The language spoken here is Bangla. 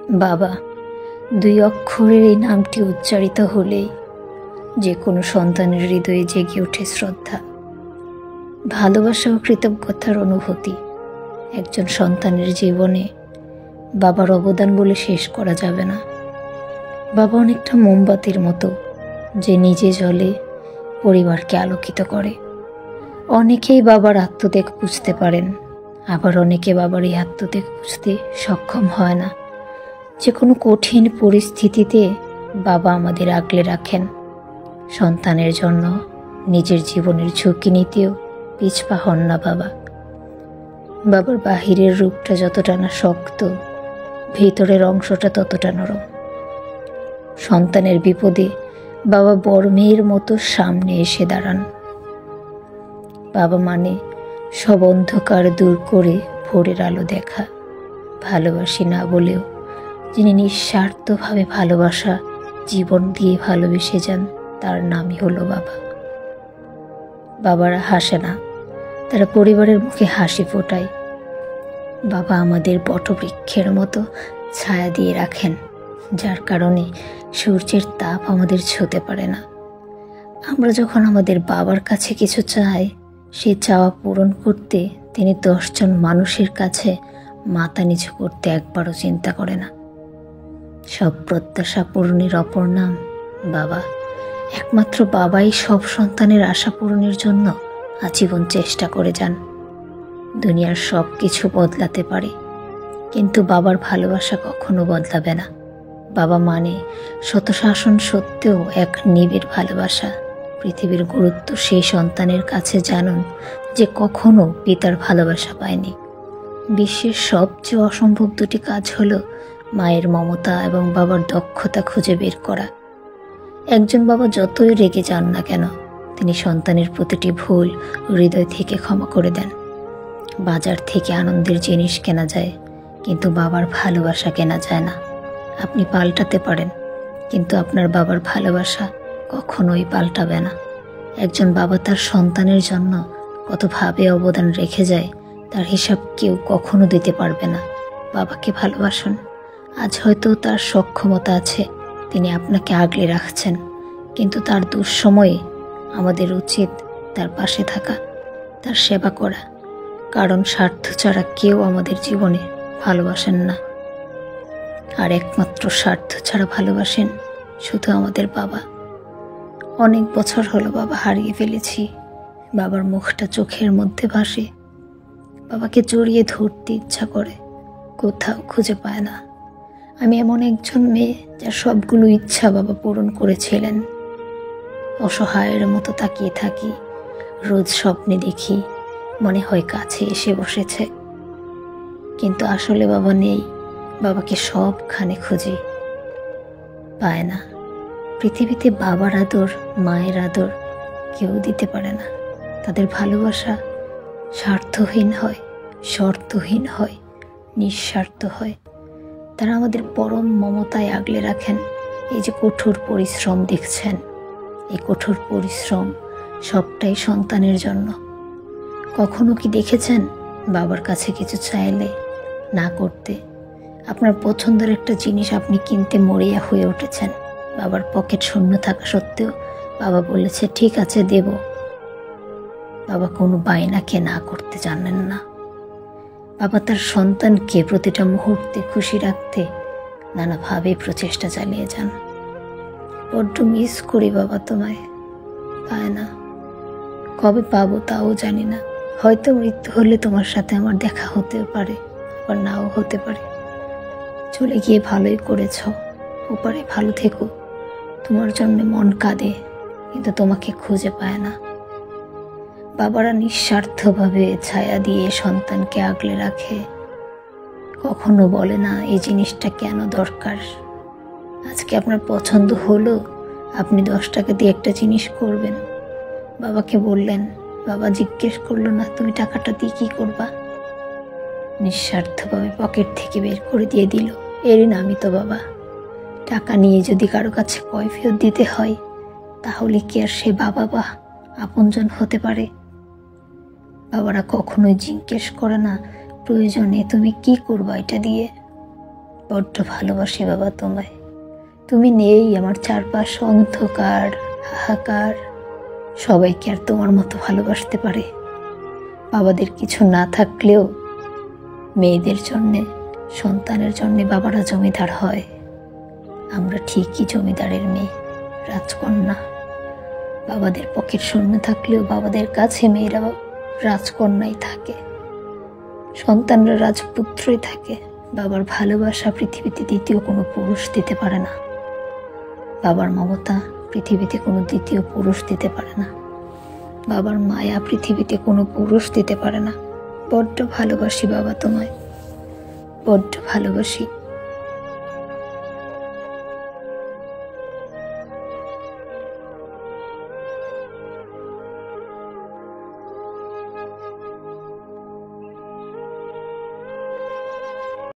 বাবা, দুই অক্ষরের এই নামটি উচ্চারিত হলেই যে কোনো সন্তানের হৃদয়ে জেগে ওঠে শ্রদ্ধা, ভালোবাসা ও কৃতজ্ঞতার অনুভূতি। একজন সন্তানের জীবনে বাবার অবদান বলে শেষ করা যাবে না। বাবা অনেকটা মোমবাতির মতো, যে নিজে জ্বলে পরিবারকে আলোকিত করে। অনেকেই বাবার আত্মত্যাগ বুঝতে পারেন, আবার অনেকে বাবার এই আত্মত্যাগ বুঝতে সক্ষম হয় না। যে কোনো কঠিন পরিস্থিতিতে বাবা আমাদের আগলে রাখেন। সন্তানের জন্য নিজের জীবনের ঝুঁকি নিতেও পিছপা হন না বাবা। বাবার বাহিরের রূপটা যতটা না শক্ত, ভিতরের অংশটা ততটা নরম। সন্তানের বিপদে বাবা বড় মেয়ের মতো সামনে এসে দাঁড়ান। বাবা মানে সব অন্ধকার দূর করে ভোরের আলো দেখা। ভালোবাসি না বলেও যিনি নিঃস্বার্থভাবে ভালোবাসা জীবন দিয়ে ভালোবেসে যান, তার নামই হলো বাবা। বাবারা হাসে না, তারা পরিবারের মুখে হাসি ফোটায়। বাবা আমাদের বটবৃক্ষের মতো ছায়া দিয়ে রাখেন, যার কারণে সূর্যের তাপ আমাদের ছুঁতে পারে না। আমরা যখন আমাদের বাবার কাছে কিছু চাই, সে চাওয়া পূরণ করতে তিনি 10 জন মানুষের কাছে মাথা নিচু করতে একবারও চিন্তা করে না। সব প্রত্যাশা পূরণের অপর নাম বাবা। একমাত্র বাবাই সব সন্তানের আশা পূরণের জন্য আজীবন চেষ্টা করে যান। দুনিয়ার সব কিছু বদলাতে পারে, কিন্তু বাবার ভালোবাসা কখনো বদলাবে না। বাবা মানে শত শাসন সত্ত্বেও এক নিবিড় ভালোবাসা। পৃথিবীর গুরুত্ব সেই সন্তানের কাছে জানুন যে কখনো পিতার ভালোবাসা পায়নি। বিশ্বের সবচেয়ে অসম্ভব দুটি কাজ হলো মায়ের মমতা এবং বাবার দক্ষতা খুঁজে বের করা। একজন বাবা যতই রেগে যান না কেন, তিনি সন্তানের প্রতিটি ভুল হৃদয় থেকে ক্ষমা করে দেন। বাজার থেকে আনন্দের জিনিস কেনা যায়, কিন্তু বাবার ভালোবাসা কেনা যায় না। আপনি পাল্টাতে পারেন, কিন্তু আপনার বাবার ভালোবাসা কখনোই পাল্টাবে না। একজন বাবা তার সন্তানের জন্য কতভাবে অবদান রেখে যায়, তার হিসাব কেউ কখনো দিতে পারবে না। বাবাকে ভালোবাসুন। আজ হয়তো তার সক্ষমতা আছে, তিনি আপনাকে আগলে রাখছেন, কিন্তু তার দুঃসময়ে আমাদের উচিত তার পাশে থাকা, তার সেবা করা। কারণ স্বার্থ ছাড়া কেউ আমাদের জীবনে ভালোবাসেন না, আর একমাত্র স্বার্থ ছাড়া ভালোবাসেন শুধু আমাদের বাবা। অনেক বছর হলো বাবা হারিয়ে ফেলেছি। বাবার মুখটা চোখের মধ্যে ভাসে। বাবাকে জড়িয়ে ধরতে ইচ্ছা করে, কোথাও খুঁজে পায় না। আমি এমন একজন মেয়ে যার সবগুলো ইচ্ছা বাবা পূরণ করেছিলেন। অসহায়ের মতো তাকিয়ে থাকি, রোজ স্বপ্নে দেখি মনে হয় কাছে এসে বসেছে, কিন্তু আসলে বাবা নেই। বাবাকে সবখানে খুঁজি, পায় না। পৃথিবীতে বাবার আদর, মায়ের আদর কেউ দিতে পারে না। তাদের ভালোবাসা স্বার্থহীন হয়, শর্তহীন হয়, নিঃস্বার্থ হয়। তারা আমাদের পরম মমতায় আগলে রাখেন। এই যে কঠোর পরিশ্রম দেখছেন, এই কঠোর পরিশ্রম সবটাই সন্তানের জন্য। কখনো কি দেখেছেন বাবার কাছে কিছু চাইলে না করতে? আপনার পছন্দের একটা জিনিস আপনি কিনতে মরিয়া হয়ে উঠেছেন, বাবার পকেট শূন্য থাকা সত্ত্বেও বাবা বলেছে ঠিক আছে দেব। বাবা কোনো বায়নাকে না করতে জানেন না। বাবা তার সন্তানকে প্রতিটা মুহূর্তে খুশি রাখতে নানাভাবে প্রচেষ্টা চালিয়ে যান। বড্ড মিস করি বাবা তোমায়, পায় না। কবে পাবো তাও জানি না। হয়তো মৃত্যু হলে তোমার সাথে আমার দেখা হতেও পারে, আবার নাও হতে পারে। চলে গিয়ে ভালোই করেছ, ওপারে ভালো থেকো। তোমার জন্য মন কাঁদে, কিন্তু তোমাকে খুঁজে পায় না। বাবারা নিঃস্বার্থভাবে ছায়া দিয়ে সন্তানকে আগলে রাখে। কখনো বলে না এই জিনিসটা কেন দরকার। আজকে আপনার পছন্দ হলো, আপনি 10 টাকা দিয়ে একটা জিনিস করবেন। বাবাকে বললেন, বাবা জিজ্ঞেস করলো না তুমি টাকাটা দিয়ে কি করবা। নিঃস্বার্থভাবে পকেট থেকে বের করে দিয়ে দিল। এরই নামই তো বাবা। টাকা নিয়ে যদি কারো কাছে কৈফিয়ত দিতে হয়, তাহলে কি আর সে বাবা বা আপনজন হতে পারে? বাবারা কখনোই জিজ্ঞেস করে না প্রয়োজনে তুমি কি করবা এটা দিয়ে। বড্ড ভালোবাসি বাবা তোমায়। তুমি নেই, আমার চারপাশ অন্ধকার, হাহাকার। সবাই কি আর তোমার মতো ভালোবাসতে পারে? বাবাদের কিছু না থাকলেও মেয়েদের জন্যে, সন্তানের জন্যে বাবারা জমিদার হয়। আমরা ঠিকই জমিদারের মেয়ে, রাজকন্যা। বাবাদের পকেট শূন্য থাকলেও বাবাদের কাছে মেয়েরা রাজকন্যাই থাকে, সন্তানরা রাজপুত্রই থাকে। বাবার ভালোবাসা পৃথিবীতে দ্বিতীয় কোনো পুরুষ দিতে পারে না। বাবার মমতা পৃথিবীতে কোনো দ্বিতীয় পুরুষ দিতে পারে না। বাবার মায়া পৃথিবীতে কোনো পুরুষ দিতে পারে না। বড্ড ভালোবাসি বাবা তোমায়, বড্ড ভালোবাসি।